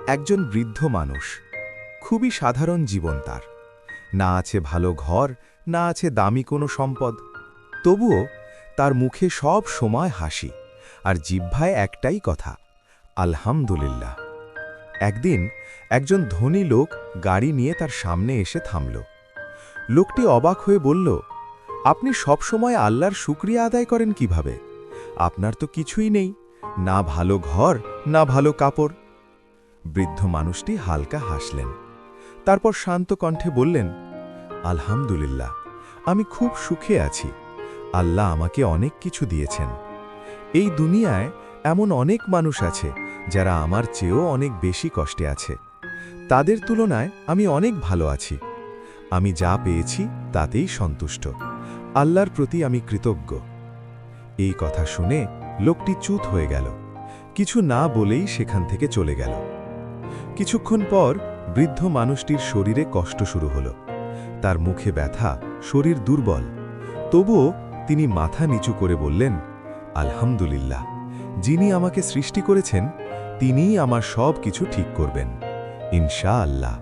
একজন বৃদ্ধ মানুষ, খুবই সাধারণ জীবন তার। না আছে ভালো ঘর, না আছে দামি কোনো সম্পদ। তবুও তার মুখে সব সময় হাসি, আর জিহ্বায় একটাই কথা, আলহামদুলিল্লাহ। একদিন একজন ধনী লোক গাড়ি নিয়ে তার সামনে এসে থামল। লোকটি অবাক হয়ে বলল, আপনি সব সময় আল্লাহর শুকরিয়া আদায় করেন কিভাবে? আপনার তো কিছুই নেই, না ভালো ঘর, না ভালো কাপড়। বৃদ্ধ মানুষটি হালকা হাসলেন, তারপর শান্ত কণ্ঠে বললেন, আলহামদুলিল্লাহ, আমি খুব সুখে আছি। আল্লাহ আমাকে অনেক কিছু দিয়েছেন। এই দুনিয়ায় এমন অনেক মানুষ আছে যারা আমার চেয়েও অনেক বেশি কষ্টে আছে। তাদের তুলনায় আমি অনেক ভালো আছি। আমি যা পেয়েছি তাতেই সন্তুষ্ট। আল্লাহর প্রতি আমি কৃতজ্ঞ। এই কথা শুনে লোকটি চুপ হয়ে গেল, কিছু না বলেই সেখান থেকে চলে গেল। কিছুক্ষণ পর বৃদ্ধ মানুষটির শরীরে কষ্ট শুরু হলো। তার মুখে ব্যথা, শরীর দুর্বল। তবুও তিনি মাথা নিচু করে বললেন, আলহামদুলিল্লাহ, যিনি আমাকে সৃষ্টি করেছেন তিনিই আমার সব কিছু ঠিক করবেন, ইনশাআল্লাহ।